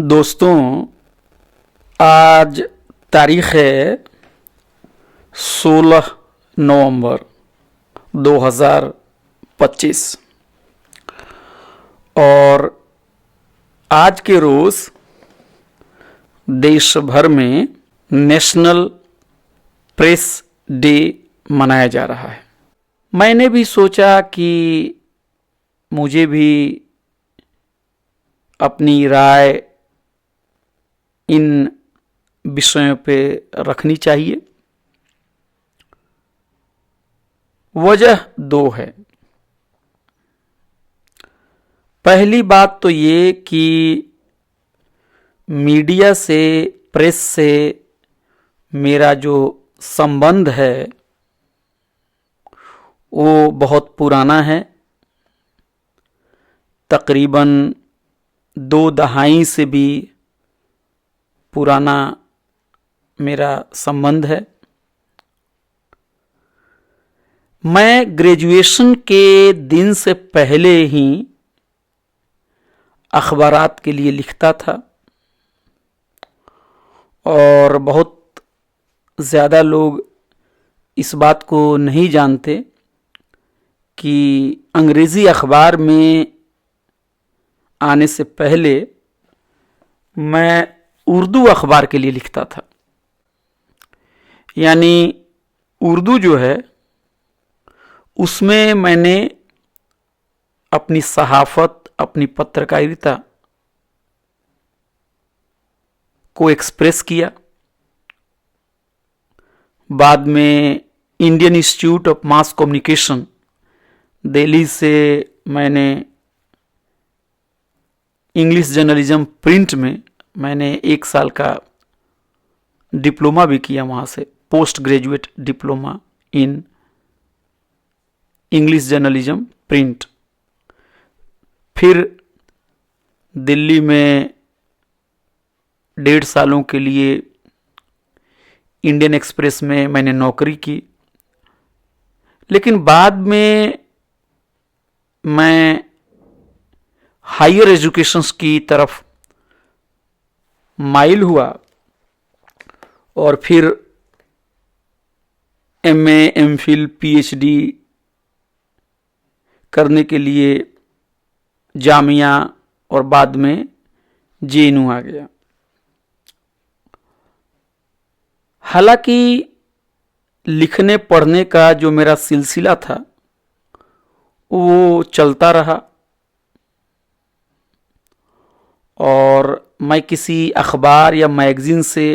दोस्तों, आज तारीख है 16 नवंबर 2025 और आज के रोज़ देश भर में नेशनल प्रेस डे मनाया जा रहा है। मैंने भी सोचा कि मुझे भी अपनी राय इन विषयों पे रखनी चाहिए। वजह दो है। पहली बात तो ये कि मीडिया से, प्रेस से मेरा जो संबंध है वो बहुत पुराना है। तकरीबन 2 दहाई से भी पुराना मेरा संबंध है। मैं ग्रेजुएशन के दिन से पहले ही अखबारात के लिए लिखता था और बहुत ज़्यादा लोग इस बात को नहीं जानते कि अंग्रेज़ी अखबार में आने से पहले मैं उर्दू अखबार के लिए लिखता था। यानी उर्दू जो है उसमें मैंने अपनी सहाफ़त, अपनी पत्रकारिता को एक्सप्रेस किया। बाद में Indian institute of mass communication Delhi से मैंने इंग्लिश जर्नलिज्म प्रिंट में मैंने 1 साल का डिप्लोमा भी किया, वहाँ से post graduate diploma in English journalism print. फिर दिल्ली में 1.5 सालों के लिए इंडियन एक्सप्रेस में मैंने नौकरी की। लेकिन बाद में मैं हायर एजुकेशंस की तरफ माइल हुआ और फिर एमए, एमफिल, पीएचडी करने के लिए जामिया और बाद में जेएनयू आ गया। हालांकि लिखने पढ़ने का जो मेरा सिलसिला था वो चलता रहा और मैं किसी अखबार या मैगज़ीन से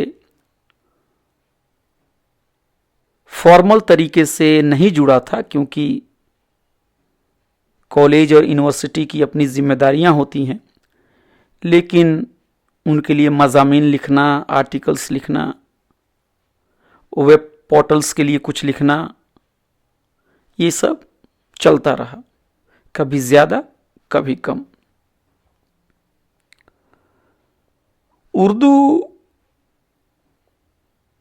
फॉर्मल तरीके से नहीं जुड़ा था, क्योंकि कॉलेज और यूनिवर्सिटी की अपनी जिम्मेदारियां होती हैं। लेकिन उनके लिए मज़ामीन लिखना, आर्टिकल्स लिखना, वेब पोर्टल्स के लिए कुछ लिखना, ये सब चलता रहा, कभी ज़्यादा कभी कम। उर्दू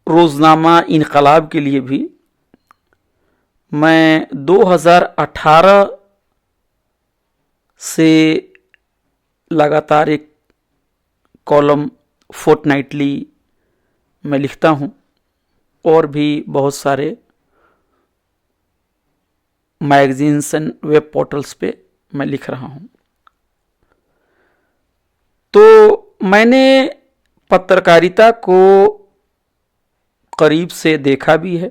रोज़नामा इनकलाब के लिए भी मैं 2018 से लगातार एक कॉलम फोर्टनाइटली मैं लिखता हूँ और भी बहुत सारे मैगजीन्स एंड वेब पोर्टल्स पे मैं लिख रहा हूँ। तो मैंने पत्रकारिता को करीब से देखा भी है,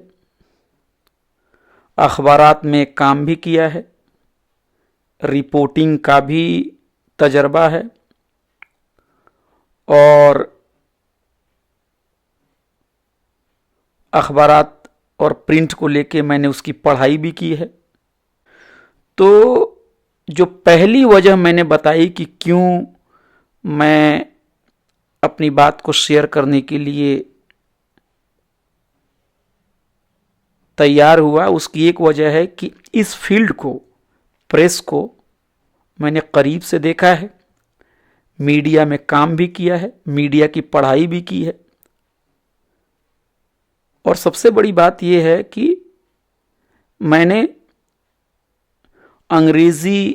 अखबारात में काम भी किया है, रिपोर्टिंग का भी तजर्बा है और अखबारात और प्रिंट को लेके मैंने उसकी पढ़ाई भी की है। तो जो पहली वजह मैंने बताई कि क्यों मैं अपनी बात को शेयर करने के लिए तैयार हुआ, उसकी एक वजह है कि इस फील्ड को, प्रेस को मैंने करीब से देखा है, मीडिया में काम भी किया है, मीडिया की पढ़ाई भी की है और सबसे बड़ी बात यह है कि मैंने अंग्रेज़ी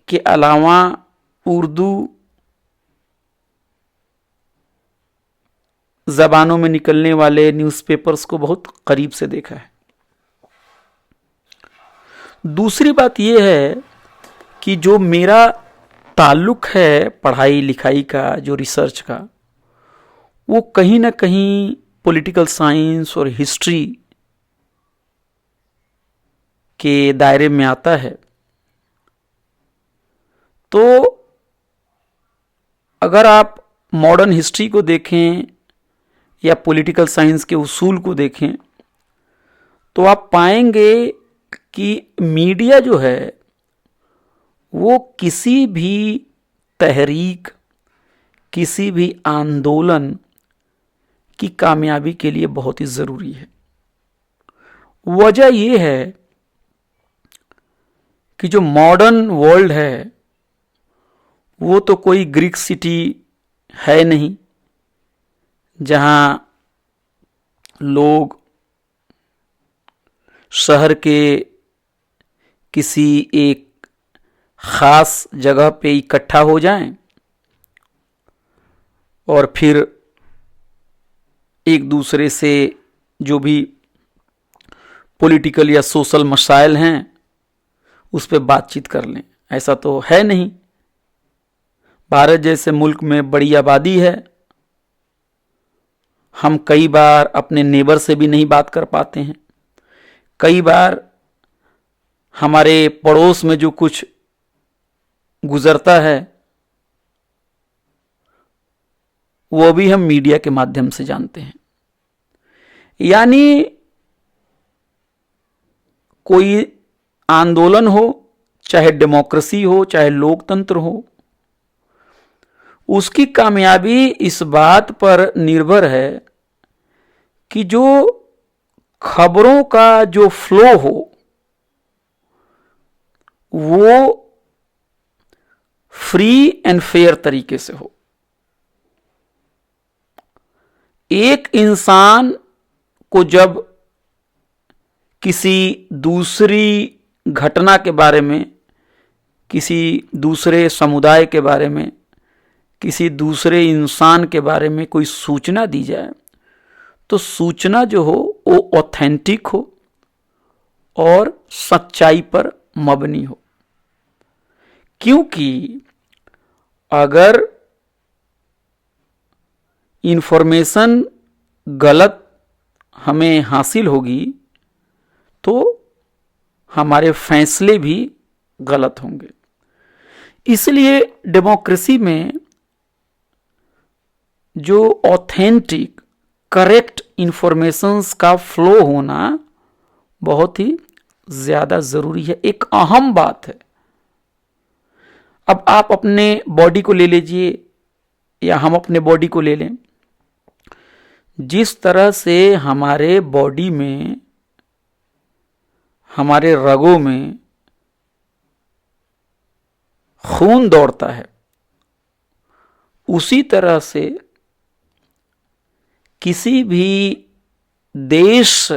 के अलावा उर्दू जबानों में निकलने वाले न्यूज़पेपर्स को बहुत करीब से देखा है। दूसरी बात यह है कि जो मेरा ताल्लुक है पढ़ाई लिखाई का, जो रिसर्च का, वो कहीं ना कहीं पॉलिटिकल साइंस और हिस्ट्री के दायरे में आता है। तो अगर आप मॉडर्न हिस्ट्री को देखें या पॉलिटिकल साइंस के उसूल को देखें तो आप पाएंगे कि मीडिया जो है वो किसी भी तहरीक, किसी भी आंदोलन की कामयाबी के लिए बहुत ही ज़रूरी है। वजह यह है कि जो मॉडर्न वर्ल्ड है वो तो कोई ग्रीक सिटी है नहीं जहां लोग शहर के किसी एक खास जगह पे इकट्ठा हो जाएं और फिर एक दूसरे से जो भी पॉलिटिकल या सोशल मसाइल हैं उस पर बातचीत कर लें। ऐसा तो है नहीं। भारत जैसे मुल्क में बड़ी आबादी है, हम कई बार अपने नेबर से भी नहीं बात कर पाते हैं। कई बार हमारे पड़ोस में जो कुछ गुजरता है वो भी हम मीडिया के माध्यम से जानते हैं। यानी कोई आंदोलन हो, चाहे डेमोक्रेसी हो, चाहे लोकतंत्र हो, उसकी कामयाबी इस बात पर निर्भर है कि जो खबरों का जो फ्लो हो वो फ्री एंड फेयर तरीके से हो। एक इंसान को जब किसी दूसरी घटना के बारे में, किसी दूसरे समुदाय के बारे में, किसी दूसरे इंसान के बारे में कोई सूचना दी जाए तो सूचना जो हो वो ऑथेंटिक हो और सच्चाई पर मबनी हो। क्योंकि अगर इंफॉर्मेशन गलत हमें हासिल होगी तो हमारे फैसले भी गलत होंगे। इसलिए डेमोक्रेसी में जो ऑथेंटिक करेक्ट इंफॉर्मेशंस का फ्लो होना बहुत ही ज्यादा जरूरी है, एक अहम बात है। अब आप अपने बॉडी को ले लीजिए या हम अपने बॉडी को ले लें। जिस तरह से हमारे बॉडी में, हमारे रगों में खून दौड़ता है, उसी तरह से किसी भी देश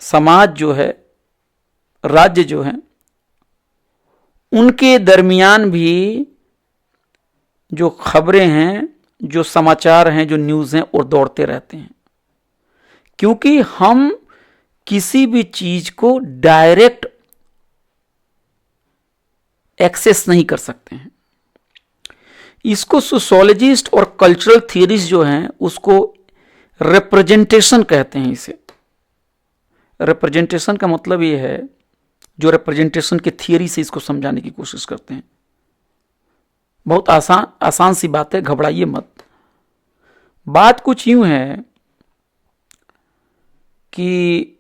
समाज जो है, राज्य जो है, उनके दरमियान भी जो खबरें हैं, जो समाचार हैं, जो न्यूज़ हैं, वो दौड़ते रहते हैं। क्योंकि हम किसी भी चीज को डायरेक्ट एक्सेस नहीं कर सकते हैं। इसको सोशियोलॉजिस्ट और कल्चरल थियरीज जो हैं उसको रिप्रेजेंटेशन कहते हैं। इसे रिप्रेजेंटेशन का मतलब ये है, जो रिप्रेजेंटेशन की थियरी से इसको समझाने की कोशिश करते हैं। बहुत आसान सी बात है, घबराइए मत। बात कुछ यूं है कि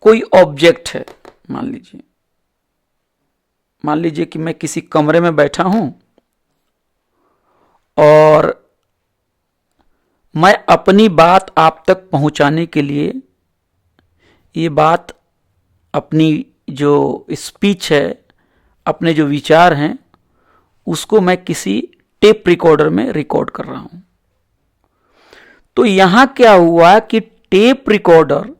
कोई ऑब्जेक्ट है, मान लीजिए कि मैं किसी कमरे में बैठा हूं और मैं अपनी बात आप तक पहुंचाने के लिए ये बात, अपनी जो स्पीच है, अपने जो विचार हैं, उसको मैं किसी टेप रिकॉर्डर में रिकॉर्ड कर रहा हूं। तो यहां क्या हुआ कि टेप रिकॉर्डर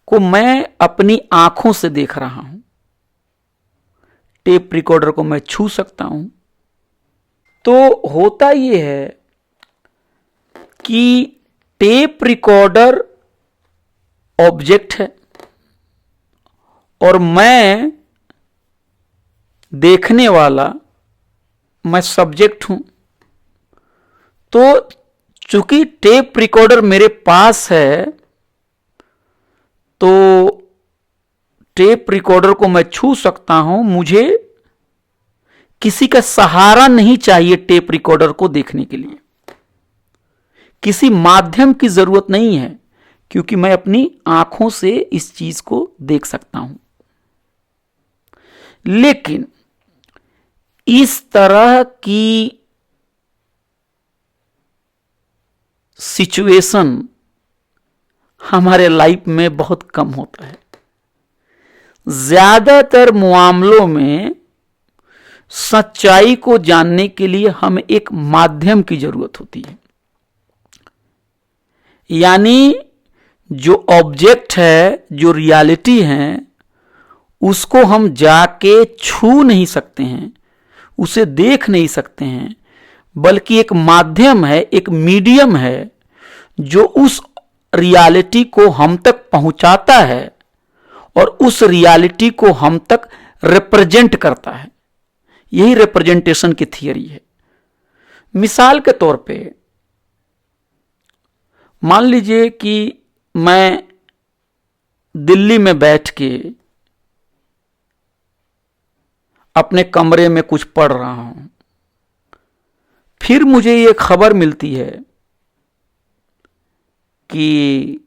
को मैं अपनी आंखों से देख रहा हूं। टेप रिकॉर्डर को मैं छू सकता हूं। तो होता यह है कि टेप रिकॉर्डर ऑब्जेक्ट है और मैं देखने वाला, मैं सब्जेक्ट हूं। तो चूंकि टेप रिकॉर्डर मेरे पास है, तो टेप रिकॉर्डर को मैं छू सकता हूं। मुझे किसी का सहारा नहीं चाहिए टेप रिकॉर्डर को देखने के लिए, किसी माध्यम की जरूरत नहीं है, क्योंकि मैं अपनी आंखों से इस चीज को देख सकता हूं। लेकिन इस तरह की सिचुएशन हमारे लाइफ में बहुत कम होता है। ज्यादातर मामलों में सच्चाई को जानने के लिए हमें एक माध्यम की जरूरत होती है। यानी जो ऑब्जेक्ट है, जो रियलिटी है, उसको हम जाके छू नहीं सकते हैं, उसे देख नहीं सकते हैं, बल्कि एक माध्यम है, एक मीडियम है जो उस रियलिटी को हम तक पहुंचाता है और उस रियलिटी को हम तक रिप्रेजेंट करता है। यही रिप्रेजेंटेशन की थियरी है। मिसाल के तौर पे मान लीजिए कि मैं दिल्ली में बैठ के अपने कमरे में कुछ पढ़ रहा हूं, फिर मुझे ये खबर मिलती है कि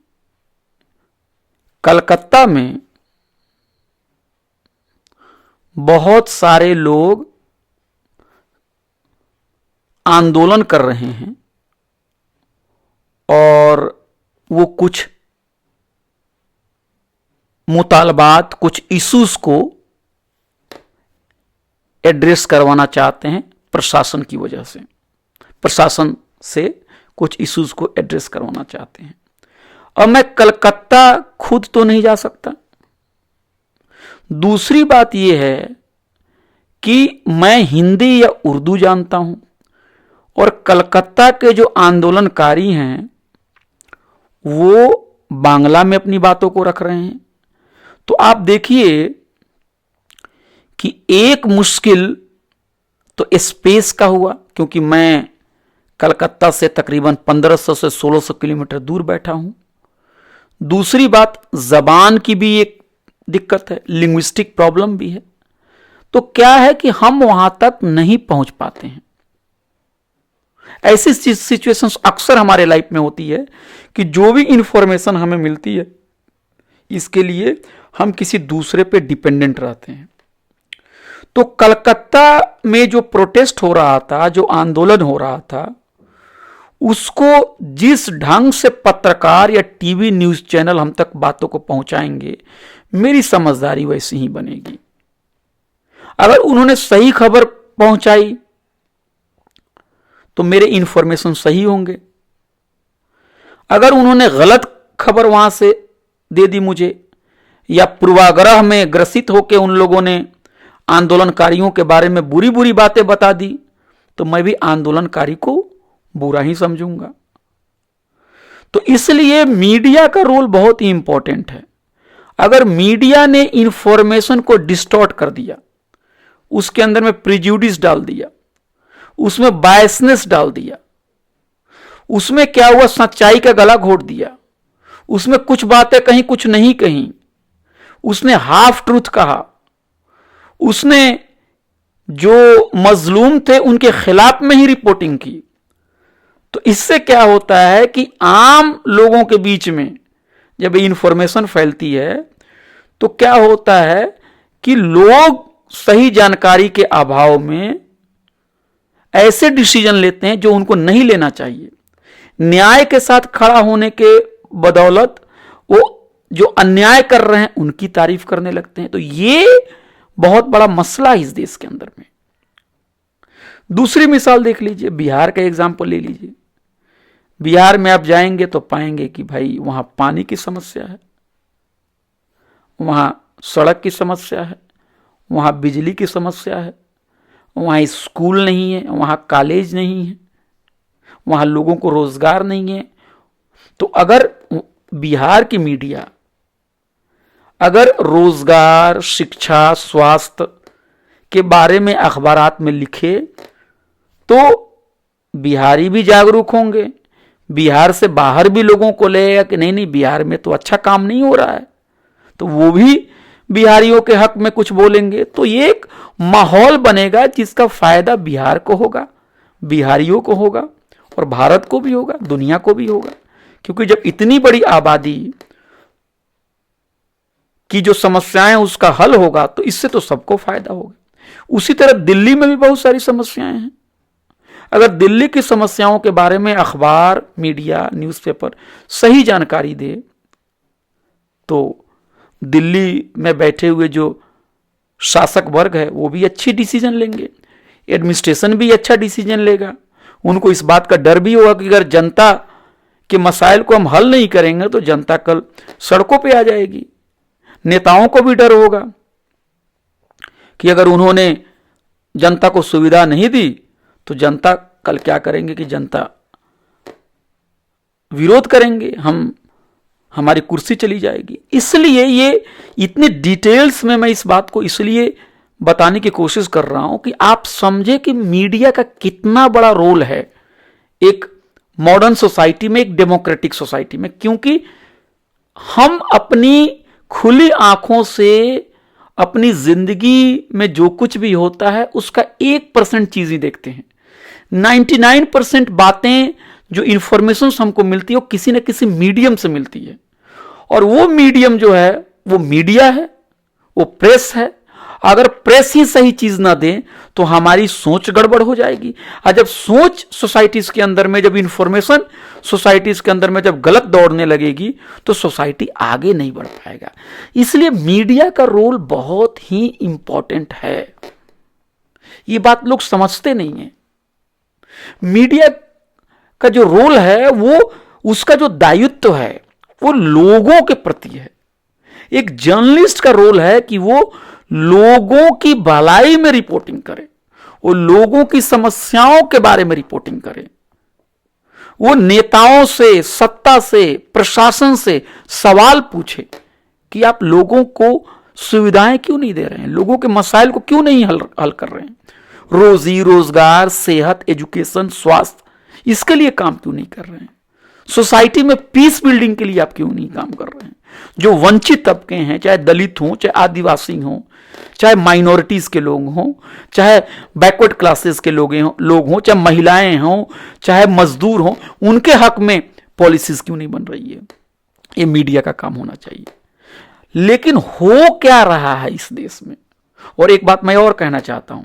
कलकत्ता में बहुत सारे लोग आंदोलन कर रहे हैं और वो कुछ मुतालबात, कुछ इश्यूज को एड्रेस करवाना चाहते हैं प्रशासन की वजह से, प्रशासन से कुछ इश्यूज को एड्रेस करवाना चाहते हैं। और मैं कलकत्ता खुद तो नहीं जा सकता। दूसरी बात यह है कि मैं हिंदी या उर्दू जानता हूं और कलकत्ता के जो आंदोलनकारी हैं वो बांग्ला में अपनी बातों को रख रहे हैं। तो आप देखिए कि एक मुश्किल तो स्पेस का हुआ, क्योंकि मैं कलकत्ता से तकरीबन 1500 से 1600 किलोमीटर दूर बैठा हूं। दूसरी बात, जबान की भी एक दिक्कत है, लिंग्विस्टिक प्रॉब्लम भी है। तो क्या है कि हम वहां तक नहीं पहुंच पाते हैं। ऐसी सिचुएशंस अक्सर हमारे लाइफ में होती है कि जो भी इंफॉर्मेशन हमें मिलती है, इसके लिए हम किसी दूसरे पे डिपेंडेंट रहते हैं। तो कलकत्ता में जो प्रोटेस्ट हो रहा था, जो आंदोलन हो रहा था, उसको जिस ढंग से पत्रकार या टीवी न्यूज चैनल हम तक बातों को पहुंचाएंगे, मेरी समझदारी वैसी ही बनेगी। अगर उन्होंने सही खबर पहुंचाई तो मेरे इंफॉर्मेशन सही होंगे। अगर उन्होंने गलत खबर वहां से दे दी मुझे, या पूर्वाग्रह में ग्रसित होकर उन लोगों ने आंदोलनकारियों के बारे में बुरी बुरी बातें बता दी, तो मैं भी आंदोलनकारी को बुरा ही समझूंगा। तो इसलिए मीडिया का रोल बहुत ही इंपॉर्टेंट है। अगर मीडिया ने इंफॉर्मेशन को डिस्टॉर्ट कर दिया, उसके अंदर में प्रिजुडिस डाल दिया, उसमें बायसनेस डाल दिया, उसमें क्या हुआ, सच्चाई का गला घोट दिया, उसमें कुछ बातें कहीं कुछ नहीं कहीं, उसने हाफ ट्रूथ कहा, उसने जो मजलूम थे उनके खिलाफ में ही रिपोर्टिंग की, तो इससे क्या होता है कि आम लोगों के बीच में जब इंफॉर्मेशन फैलती है तो क्या होता है कि लोग सही जानकारी के अभाव में ऐसे डिसीजन लेते हैं जो उनको नहीं लेना चाहिए। न्याय के साथ खड़ा होने के बदौलत वो जो अन्याय कर रहे हैं उनकी तारीफ करने लगते हैं। तो ये बहुत बड़ा मसला है इस देश के अंदर में। दूसरी मिसाल देख लीजिए, बिहार का एग्जाम्पल ले लीजिए। बिहार में आप जाएंगे तो पाएंगे कि भाई वहां पानी की समस्या है, वहां सड़क की समस्या है, वहाँ बिजली की समस्या है, वहाँ स्कूल नहीं है, वहाँ कॉलेज नहीं है, वहाँ लोगों को रोजगार नहीं है। तो अगर बिहार की मीडिया अगर रोजगार, शिक्षा, स्वास्थ्य के बारे में अखबारात में लिखे तो बिहारी भी जागरूक होंगे, बिहार से बाहर भी लोगों को लगेगा कि नहीं नहीं बिहार में तो अच्छा काम नहीं हो रहा है, तो वो भी बिहारियों के हक में कुछ बोलेंगे। तो ये एक माहौल बनेगा जिसका फायदा बिहार को होगा, बिहारियों को होगा और भारत को भी होगा, दुनिया को भी होगा। क्योंकि जब इतनी बड़ी आबादी की जो समस्याएं उसका हल होगा तो इससे तो सबको फायदा होगा। उसी तरह दिल्ली में भी बहुत सारी समस्याएं हैं। अगर दिल्ली की समस्याओं के बारे में अखबार, मीडिया, न्यूज़पेपर सही जानकारी दे तो दिल्ली में बैठे हुए जो शासक वर्ग है वो भी अच्छी डिसीजन लेंगे, एडमिनिस्ट्रेशन भी अच्छा डिसीजन लेगा। उनको इस बात का डर भी होगा कि अगर जनता के मसाइल को हम हल नहीं करेंगे तो जनता कल सड़कों पे आ जाएगी। नेताओं को भी डर होगा कि अगर उन्होंने जनता को सुविधा नहीं दी तो जनता कल क्या करेंगे कि जनता विरोध करेंगे, हमारी कुर्सी चली जाएगी। इसलिए ये इतने डिटेल्स में मैं इस बात को इसलिए बताने की कोशिश कर रहा हूं कि आप समझे कि मीडिया का कितना बड़ा रोल है एक मॉडर्न सोसाइटी में, एक डेमोक्रेटिक सोसाइटी में। क्योंकि हम अपनी खुली आंखों से अपनी जिंदगी में जो कुछ भी होता है उसका 1% चीज ही देखते हैं। 99% बातें जो इंफॉर्मेशन हमको मिलती है वो किसी न किसी मीडियम से मिलती है, और वो मीडियम जो है वो मीडिया है, वो प्रेस है। अगर प्रेस ही सही चीज ना दे तो हमारी सोच गड़बड़ हो जाएगी। और जब सोच सोसाइटीज के अंदर में, जब इंफॉर्मेशन सोसाइटीज के अंदर में जब गलत दौड़ने लगेगी तो सोसाइटी आगे नहीं बढ़ पाएगा। इसलिए मीडिया का रोल बहुत ही इंपॉर्टेंट है। ये बात लोग समझते नहीं है। मीडिया का जो रोल है वो, उसका जो दायित्व है वो लोगों के प्रति है। एक जर्नलिस्ट का रोल है कि वो लोगों की भलाई में रिपोर्टिंग करे, वो लोगों की समस्याओं के बारे में रिपोर्टिंग करे, वो नेताओं से, सत्ता से, प्रशासन से सवाल पूछे कि आप लोगों को सुविधाएं क्यों नहीं दे रहे हैं, लोगों के मसाइल को क्यों नहीं हल कर रहे हैं, रोजी रोजगार, सेहत, एजुकेशन, स्वास्थ्य, इसके लिए काम क्यों नहीं कर रहे हैं, सोसाइटी में पीस बिल्डिंग के लिए आप क्यों नहीं काम कर रहे हैं। जो वंचित तबके हैं, चाहे दलित हों, चाहे आदिवासी हों, चाहे माइनॉरिटीज के लोग हों, चाहे बैकवर्ड क्लासेस के लोग हों, चाहे महिलाएं हों, चाहे मजदूर हों, उनके हक में पॉलिसीज क्यों नहीं बन रही है। ये मीडिया का काम होना चाहिए। लेकिन हो क्या रहा है इस देश में। और एक बात मैं और कहना चाहता हूं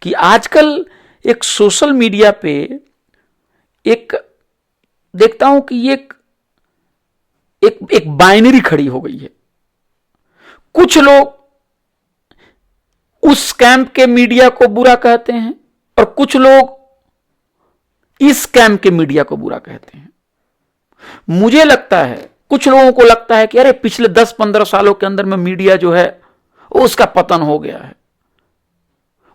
कि आजकल एक सोशल मीडिया पे एक देखता हूं कि एक बाइनरी खड़ी हो गई है। कुछ लोग उस कैंप के मीडिया को बुरा कहते हैं और कुछ लोग इस कैंप के मीडिया को बुरा कहते हैं। मुझे लगता है, कुछ लोगों को लगता है कि अरे पिछले 10-15 सालों के अंदर में मीडिया जो है उसका पतन हो गया है।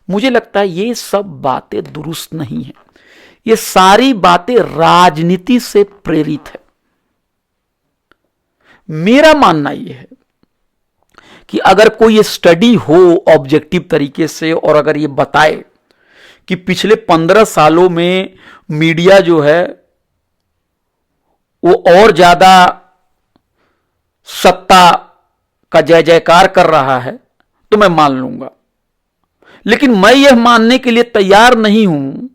मुझे लगता है ये सब बातें दुरुस्त नहीं है। ये सारी बातें राजनीति से प्रेरित है। मेरा मानना यह है कि अगर कोई स्टडी हो ऑब्जेक्टिव तरीके से और अगर ये बताए कि पिछले 15 सालों में मीडिया जो है वो और ज्यादा सत्ता का जय जयकार कर रहा है तो मैं मान लूंगा। लेकिन मैं यह मानने के लिए तैयार नहीं हूं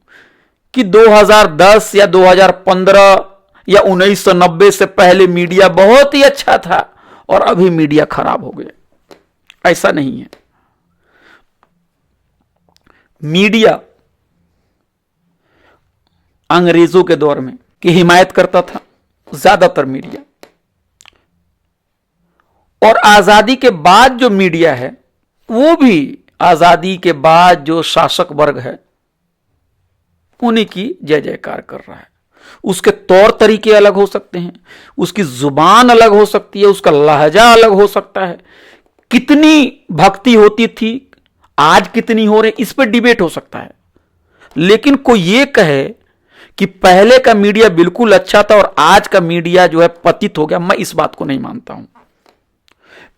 कि 2010 या 2015 या 1990 से पहले मीडिया बहुत ही अच्छा था और अभी मीडिया खराब हो गया। ऐसा नहीं है। मीडिया अंग्रेजों के दौर में की हिमायत करता था ज्यादातर मीडिया, और आजादी के बाद जो मीडिया है वो भी आजादी के बाद जो शासक वर्ग है उन्हीं की जय जयकार कर रहा है। उसके तौर तरीके अलग हो सकते हैं, उसकी जुबान अलग हो सकती है, उसका लहजा अलग हो सकता है, कितनी भक्ति होती थी, आज कितनी हो रही, इस पर डिबेट हो सकता है। लेकिन कोई ये कहे कि पहले का मीडिया बिल्कुल अच्छा था और आज का मीडिया जो है पतित हो गया, मैं इस बात को नहीं मानता हूं।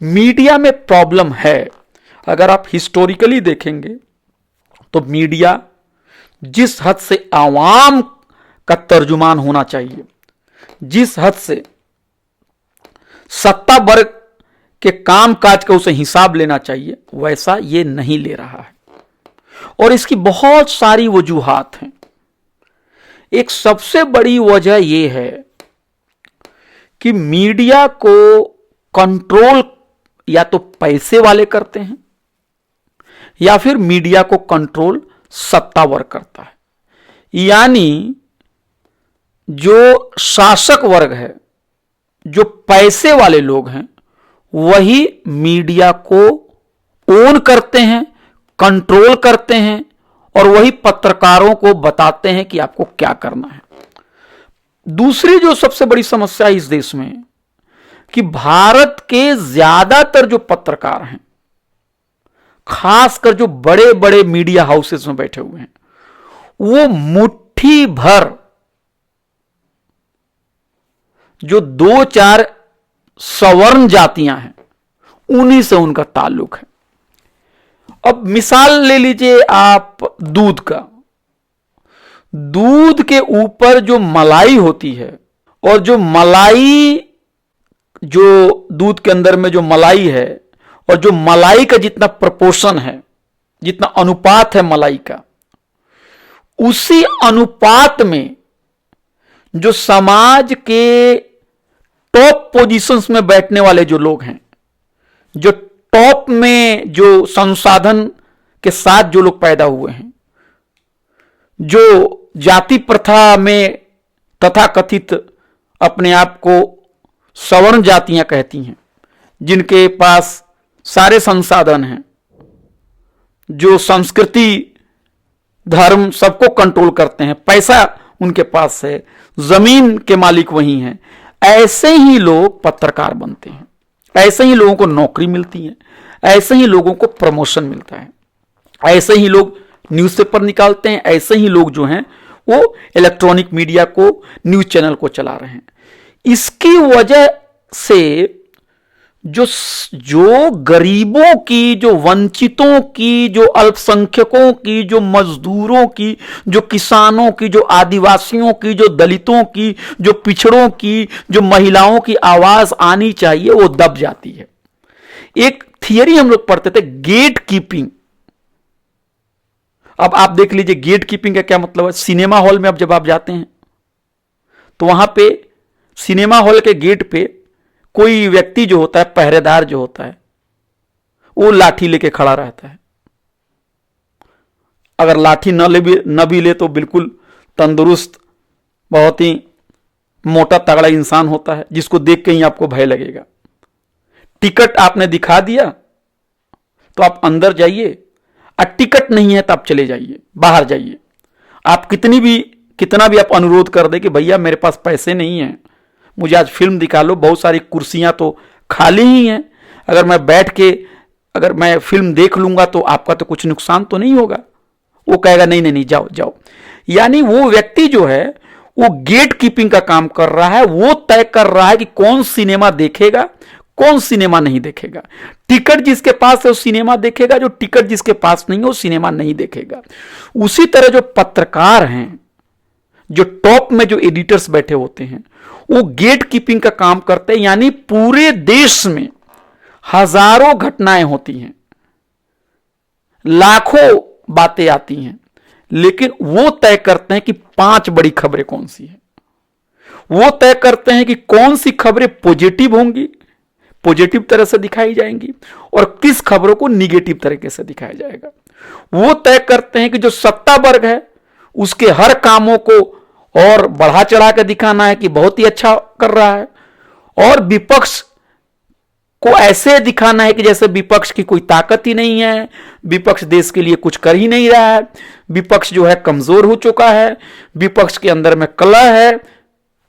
मीडिया में प्रॉब्लम है। अगर आप हिस्टोरिकली देखेंगे तो मीडिया जिस हद से आवाम का तर्जुमान होना चाहिए, जिस हद से सत्ता वर्ग के कामकाज का उसे हिसाब लेना चाहिए, वैसा ये नहीं ले रहा है। और इसकी बहुत सारी वजूहात हैं। एक सबसे बड़ी वजह यह है कि मीडिया को कंट्रोल या तो पैसे वाले करते हैं या फिर मीडिया को कंट्रोल सत्ता वर्ग करता है। यानी जो शासक वर्ग है, जो पैसे वाले लोग हैं, वही मीडिया को ओन करते हैं, कंट्रोल करते हैं और वही पत्रकारों को बताते हैं कि आपको क्या करना है। दूसरी जो सबसे बड़ी समस्या इस देश में कि भारत के ज्यादातर जो पत्रकार हैं, खासकर जो बड़े बड़े मीडिया हाउसेस में बैठे हुए हैं, वो मुट्ठी भर जो 2-4 सवर्ण जातियां हैं, उन्हीं से उनका ताल्लुक है। अब मिसाल ले लीजिए आप दूध का। दूध के ऊपर जो मलाई होती है और जो मलाई, जो दूध के अंदर में जो मलाई है और जो मलाई का जितना प्रपोर्शन है, जितना अनुपात है मलाई का, उसी अनुपात में जो समाज के टॉप पोजीशंस में बैठने वाले जो लोग हैं, जो टॉप में जो संसाधन के साथ जो लोग पैदा हुए हैं, जो जाति प्रथा में तथाकथित अपने आप को सवर्ण जातियां कहती हैं, जिनके पास सारे संसाधन हैं, जो संस्कृति धर्म सबको कंट्रोल करते हैं, पैसा उनके पास है, जमीन के मालिक वही हैं, ऐसे ही लोग पत्रकार बनते हैं, ऐसे ही लोगों को नौकरी मिलती है, ऐसे ही लोगों को प्रमोशन मिलता है, ऐसे ही लोग न्यूज़पेपर निकालते हैं, ऐसे ही लोग जो हैं वो इलेक्ट्रॉनिक मीडिया को, न्यूज चैनल को चला रहे हैं। इसकी वजह से जो गरीबों की, जो वंचितों की, जो अल्पसंख्यकों की, जो मजदूरों की, जो किसानों की, जो आदिवासियों की, जो दलितों की, जो पिछड़ों की, जो महिलाओं की आवाज आनी चाहिए, वो दब जाती है। एक थियरी हम लोग पढ़ते थे, गेट कीपिंग। अब आप देख लीजिए गेट कीपिंग का क्या मतलब है। सिनेमा हॉल में अब जब आप जाते हैं तो वहां पे सिनेमा हॉल के गेट पे कोई व्यक्ति जो होता है, पहरेदार जो होता है, वो लाठी लेके खड़ा रहता है। अगर लाठी न भी ले तो बिल्कुल तंदुरुस्त, बहुत ही मोटा तगड़ा इंसान होता है, जिसको देख के ही आपको भय लगेगा। टिकट आपने दिखा दिया तो आप अंदर जाइए, और टिकट नहीं है तो आप चले जाइए, बाहर जाइए। आप कितना भी आप अनुरोध कर दे कि भैया मेरे पास पैसे नहीं हैं, मुझे आज फिल्म दिखा लो, बहुत सारी कुर्सियां तो खाली ही हैं, अगर मैं बैठ के अगर मैं फिल्म देख लूंगा तो आपका तो कुछ नुकसान तो नहीं होगा। वो कहेगा नहीं नहीं नहीं, जाओ जाओ। यानी वो व्यक्ति जो है वो गेट कीपिंग का काम कर रहा है, वो तय कर रहा है कि कौन सिनेमा देखेगा, कौन सिनेमा नहीं देखेगा। टिकट जिसके पास है वो सिनेमा देखेगा, जो टिकट जिसके पास नहीं है वो सिनेमा नहीं देखेगा। उसी तरह जो पत्रकार हैं, जो टॉप में जो एडिटर्स बैठे होते हैं, वो गेट कीपिंग का काम करते हैं। यानी पूरे देश में हजारों घटनाएं होती हैं, लाखों बातें आती हैं, लेकिन वो तय करते हैं कि 5 बड़ी खबरें कौन सी हैं। वो तय करते हैं कि कौन सी खबरें पॉजिटिव होंगी, पॉजिटिव तरह से दिखाई जाएंगी, और किस खबरों को निगेटिव तरीके से दिखाया जाएगा। वो तय करते हैं कि जो सत्ता वर्ग है उसके हर कामों को और बढ़ा चढ़ा कर दिखाना है कि बहुत ही अच्छा कर रहा है, और विपक्ष को ऐसे दिखाना है कि जैसे विपक्ष की कोई ताकत ही नहीं है, विपक्ष देश के लिए कुछ कर ही नहीं रहा है, विपक्ष जो है कमजोर हो चुका है, विपक्ष के अंदर में कलह है,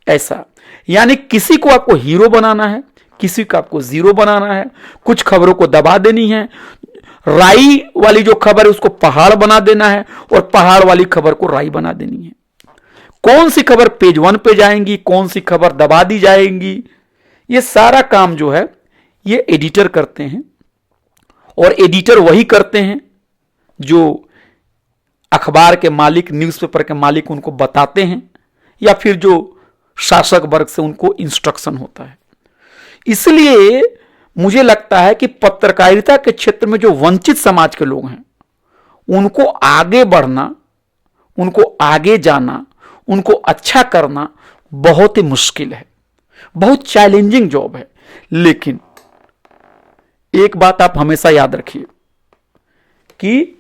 ऐसा। यानी किसी को आपको हीरो बनाना है, किसी को आपको जीरो बनाना है, कुछ खबरों को दबा देनी है, राई वाली जो खबर है उसको पहाड़ बना देना है और पहाड़ वाली खबर को राई बना देनी है। कौन सी खबर पेज 1 पे जाएंगी, कौन सी खबर दबा दी जाएंगी, ये सारा काम जो है ये एडिटर करते हैं। और एडिटर वही करते हैं जो अखबार के मालिक, न्यूज़पेपर के मालिक उनको बताते हैं, या फिर जो शासक वर्ग से उनको इंस्ट्रक्शन होता है। इसलिए मुझे लगता है कि पत्रकारिता के क्षेत्र में जो वंचित समाज के लोग हैं उनको आगे बढ़ना, उनको आगे जाना, उनको अच्छा करना बहुत ही मुश्किल है, बहुत चैलेंजिंग जॉब है। लेकिन एक बात आप हमेशा याद रखिए कि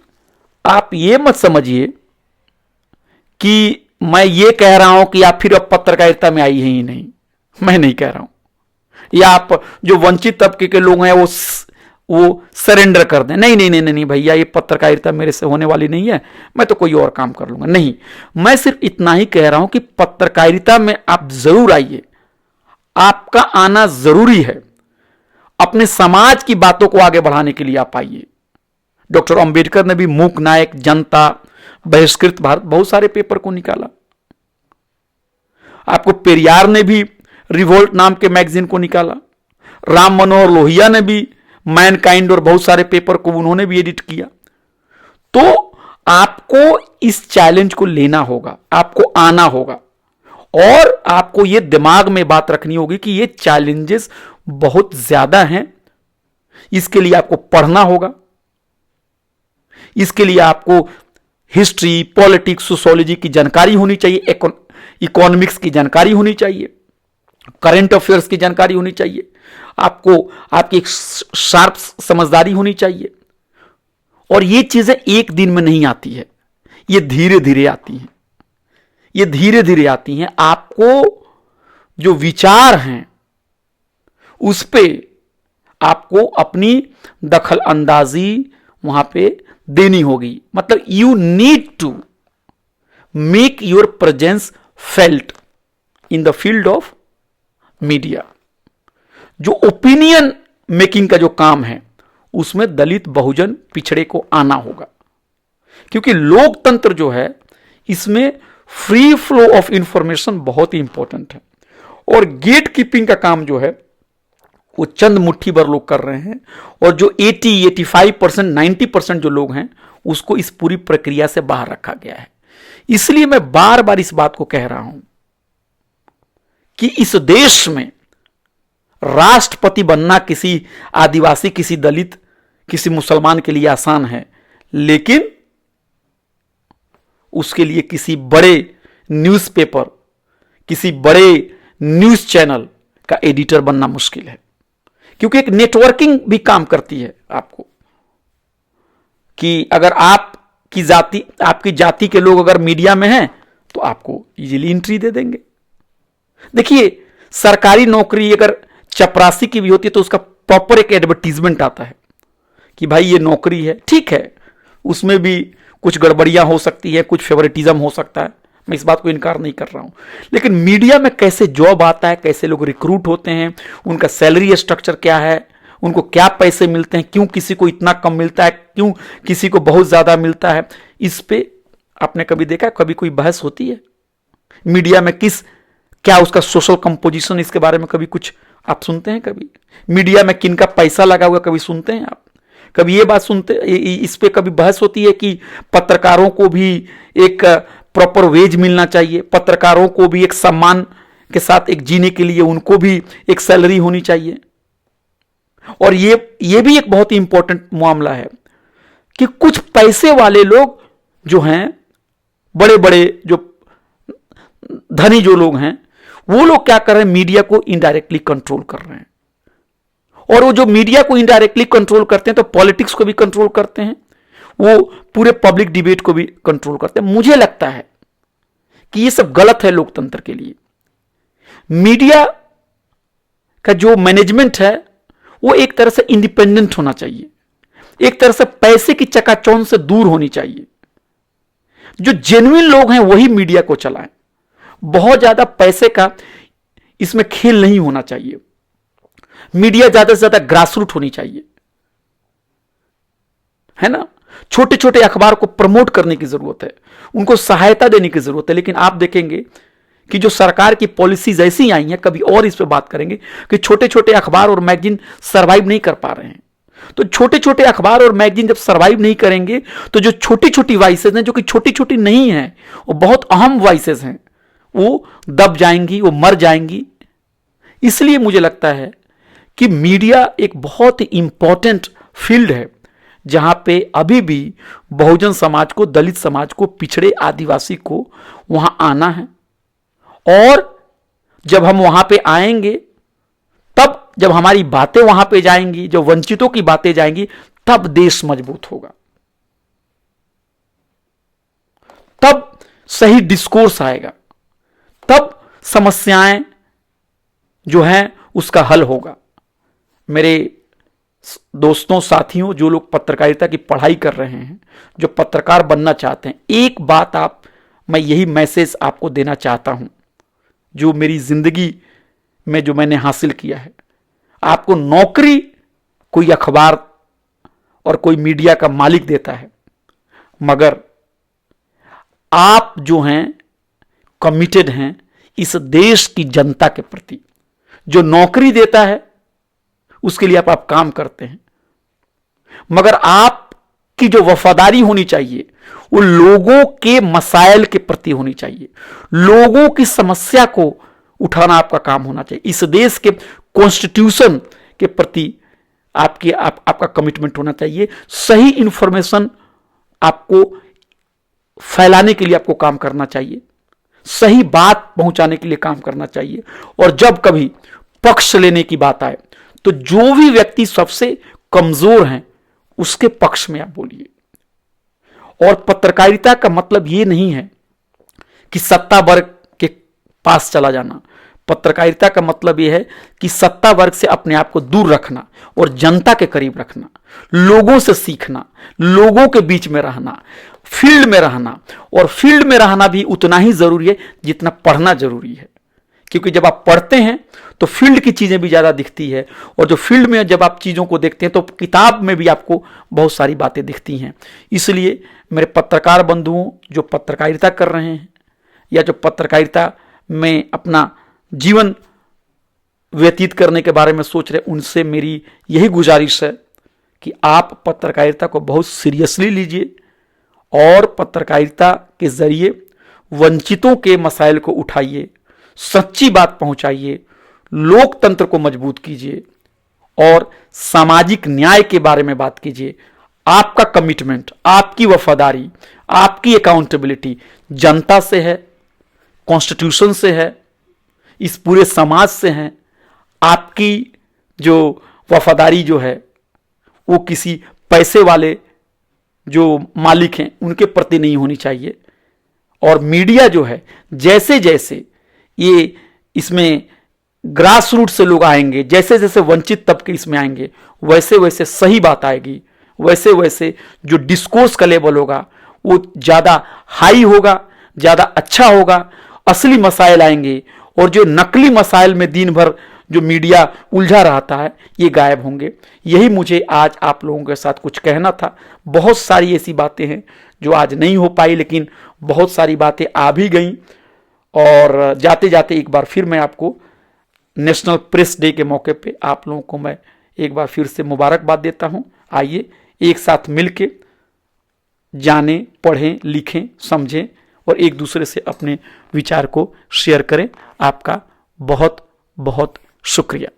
आप ये मत समझिए कि मैं ये कह रहा हूं कि आप फिर अब पत्रकारिता में आई हैं ही नहीं, मैं नहीं कह रहा हूं, या आप जो वंचित तबके के लोग हैं वो सरेंडर कर दें। नहीं नहीं नहीं नहीं भैया, ये पत्रकारिता मेरे से होने वाली नहीं है, मैं तो कोई और काम कर लूंगा। नहीं, मैं सिर्फ इतना ही कह रहा हूं कि पत्रकारिता में आप जरूर आइए, आपका आना जरूरी है। अपने समाज की बातों को आगे बढ़ाने के लिए आप आइए। डॉक्टर अंबेडकर ने भी मूक नायक, जनता, बहिष्कृत भारत, बहुत सारे पेपर को निकाला। आपको पेरियार ने भी रिवोल्ट नाम के मैगजीन को निकाला। राम मनोहर लोहिया ने भी मैनकाइंड और बहुत सारे पेपर को उन्होंने भी एडिट किया। तो आपको इस चैलेंज को लेना होगा, आपको आना होगा, और आपको यह दिमाग में बात रखनी होगी कि ये चैलेंजेस बहुत ज्यादा हैं। इसके लिए आपको पढ़ना होगा, इसके लिए आपको हिस्ट्री, पॉलिटिक्स, सोशियोलॉजी की जानकारी होनी चाहिए, इकोनॉमिक्स की जानकारी होनी चाहिए, करंट अफेयर्स की जानकारी होनी चाहिए, आपको आपकी एक शार्प समझदारी होनी चाहिए। और ये चीजें एक दिन में नहीं आती है, ये धीरे धीरे आती हैं, ये धीरे धीरे आती हैं। आपको जो विचार हैं उस पे आपको अपनी दखल अंदाजी वहां पे देनी होगी। मतलब you need to make your presence felt in the field of media. जो ओपिनियन मेकिंग का जो काम है उसमें दलित, बहुजन, पिछड़े को आना होगा, क्योंकि लोकतंत्र जो है इसमें फ्री फ्लो ऑफ इंफॉर्मेशन बहुत ही इंपॉर्टेंट है। और गेट कीपिंग का काम जो है वो चंद मुट्ठी भर लोग कर रहे हैं, और जो 85%, 90% जो लोग हैं उसको इस पूरी प्रक्रिया से बाहर रखा गया है। इसलिए मैं बार बार इस बात को कह रहा हूं कि इस देश में राष्ट्रपति बनना किसी आदिवासी, किसी दलित, किसी मुसलमान के लिए आसान है, लेकिन उसके लिए किसी बड़े न्यूज़पेपर, किसी बड़े न्यूज़ चैनल का एडिटर बनना मुश्किल है। क्योंकि एक नेटवर्किंग भी काम करती है आपको, कि अगर आपकी जाति के लोग अगर मीडिया में हैं तो आपको इजीली एंट्री दे देंगे। देखिए, सरकारी नौकरी अगर चपरासी की भी होती है तो उसका प्रॉपर एक एडवर्टीजमेंट आता है कि भाई ये नौकरी है। ठीक है, उसमें भी कुछ गड़बड़ियां हो सकती है, कुछ फेवरेटिज्म हो सकता है, मैं इस बात को इनकार नहीं कर रहा हूं। लेकिन मीडिया में कैसे जॉब आता है, कैसे लोग रिक्रूट होते हैं, उनका सैलरी स्ट्रक्चर क्या है, उनको क्या पैसे मिलते हैं, क्यों किसी को इतना कम मिलता है, क्यों किसी को बहुत ज्यादा मिलता है, इस पे आपने कभी देखा, कभी कोई बहस होती है मीडिया में? क्या उसका सोशल कंपोजिशन, इसके बारे में कभी कुछ आप सुनते हैं? कभी मीडिया में किन का पैसा लगा हुआ कभी सुनते हैं आप? कभी ये बात सुनते, इस पे कभी बहस होती है कि पत्रकारों को भी एक प्रॉपर वेज मिलना चाहिए, पत्रकारों को भी एक सम्मान के साथ एक जीने के लिए उनको भी एक सैलरी होनी चाहिए? और ये भी एक बहुत ही इंपॉर्टेंट मामला है कि कुछ पैसे वाले लोग जो हैं, बड़े बड़े जो धनी जो लोग हैं, वो लोग क्या कर रहे हैं, मीडिया को इनडायरेक्टली कंट्रोल कर रहे हैं। और वो जो मीडिया को इनडायरेक्टली कंट्रोल करते हैं तो पॉलिटिक्स को भी कंट्रोल करते हैं, वो पूरे पब्लिक डिबेट को भी कंट्रोल करते हैं। मुझे लगता है कि ये सब गलत है लोकतंत्र के लिए। मीडिया का जो मैनेजमेंट है वो एक तरह से इंडिपेंडेंट होना चाहिए, एक तरह से पैसे की चकाचौंध से दूर होनी चाहिए। जो जेन्युइन लोग हैं वही मीडिया को चलाएं, बहुत ज्यादा पैसे का इसमें खेल नहीं होना चाहिए। मीडिया ज्यादा से ज्यादा ग्रासरूट होनी चाहिए, है ना। छोटे छोटे अखबार को प्रमोट करने की जरूरत है, उनको सहायता देने की जरूरत है। लेकिन आप देखेंगे कि जो सरकार की पॉलिसीज ऐसी आई हैं, कभी और इस पे बात करेंगे, कि छोटे छोटे अखबार और मैगजीन सर्वाइव नहीं कर पा रहे हैं। तो छोटे छोटे अखबार और मैगजीन जब सर्वाइव नहीं करेंगे तो जो छोटी छोटी वॉइसेज हैं, जो कि छोटी छोटी नहीं हैं, वो बहुत अहम वॉइसेज हैं, वो दब जाएंगी, वो मर जाएंगी। इसलिए मुझे लगता है कि मीडिया एक बहुत ही इंपॉर्टेंट फील्ड है, जहां पे अभी भी बहुजन समाज को, दलित समाज को, पिछड़े आदिवासी को वहां आना है। और जब हम वहां पे आएंगे, तब जब हमारी बातें वहां पे जाएंगी, जो वंचितों की बातें जाएंगी, तब देश मजबूत होगा, तब सही डिस्कोर्स आएगा, तब समस्याएं जो हैं उसका हल होगा। मेरे दोस्तों, साथियों, जो लोग पत्रकारिता की पढ़ाई कर रहे हैं, जो पत्रकार बनना चाहते हैं, एक बात मैं यही मैसेज आपको देना चाहता हूं, जो मेरी जिंदगी में जो मैंने हासिल किया है। आपको नौकरी कोई अखबार और कोई मीडिया का मालिक देता है, मगर आप जो हैं कमिटेड हैं इस देश की जनता के प्रति। जो नौकरी देता है उसके लिए आप काम करते हैं, मगर आपकी जो वफादारी होनी चाहिए वो लोगों के मसाइल के प्रति होनी चाहिए, लोगों की समस्या को उठाना आपका काम होना चाहिए। इस देश के कॉन्स्टिट्यूशन के प्रति आपका कमिटमेंट होना चाहिए। सही इंफॉर्मेशन आपको फैलाने के लिए आपको काम करना चाहिए, सही बात पहुंचाने के लिए काम करना चाहिए। और जब कभी पक्ष लेने की बात आए तो जो भी व्यक्ति सबसे कमजोर हैं उसके पक्ष में आप बोलिए। और पत्रकारिता का मतलब यह नहीं है कि सत्ता वर्ग के पास चला जाना। पत्रकारिता का मतलब यह है कि सत्ता वर्ग से अपने आप को दूर रखना और जनता के करीब रखना, लोगों से सीखना, लोगों के बीच में रहना, फील्ड में रहना। और फील्ड में रहना भी उतना ही जरूरी है जितना पढ़ना जरूरी है, क्योंकि जब आप पढ़ते हैं तो फील्ड की चीजें भी ज्यादा दिखती है, और जो फील्ड में जब आप चीजों को देखते हैं तो किताब में भी आपको बहुत सारी बातें दिखती हैं। इसलिए मेरे पत्रकार बंधुओं, जो पत्रकारिता कर रहे हैं या जो पत्रकारिता में अपना जीवन व्यतीत करने के बारे में सोच रहे, उनसे मेरी यही गुजारिश है कि आप पत्रकारिता को बहुत सीरियसली लीजिए और पत्रकारिता के जरिए वंचितों के मसाइल को उठाइए, सच्ची बात पहुंचाइए, लोकतंत्र को मजबूत कीजिए और सामाजिक न्याय के बारे में बात कीजिए। आपका कमिटमेंट, आपकी वफादारी, आपकी अकाउंटेबिलिटी जनता से है, कॉन्स्टिट्यूशन से है, इस पूरे समाज से है। आपकी जो वफादारी जो है वो किसी पैसे वाले जो मालिक हैं उनके प्रति नहीं होनी चाहिए। और मीडिया जो है, जैसे जैसे ये इसमें ग्रास रूट से लोग आएंगे, जैसे जैसे वंचित तबके इसमें आएंगे, वैसे वैसे सही बात आएगी, वैसे वैसे जो डिस्कोर्स का लेवल होगा वो ज़्यादा हाई होगा, ज़्यादा अच्छा होगा, असली मसाइल आएंगे। और जो नकली मसाइल में दिन भर जो मीडिया उलझा रहता है ये गायब होंगे। यही मुझे आज आप लोगों के साथ कुछ कहना था। बहुत सारी ऐसी बातें हैं जो आज नहीं हो पाई, लेकिन बहुत सारी बातें आ भी गई। और जाते जाते एक बार फिर मैं आपको नेशनल प्रेस डे के मौके पे आप लोगों को मैं एक बार फिर से मुबारकबाद देता हूं। आइए एक साथ मिलके जानें, पढ़ें, लिखें, समझें और एक दूसरे से अपने विचार को शेयर करें। आपका बहुत बहुत शुक्रिया।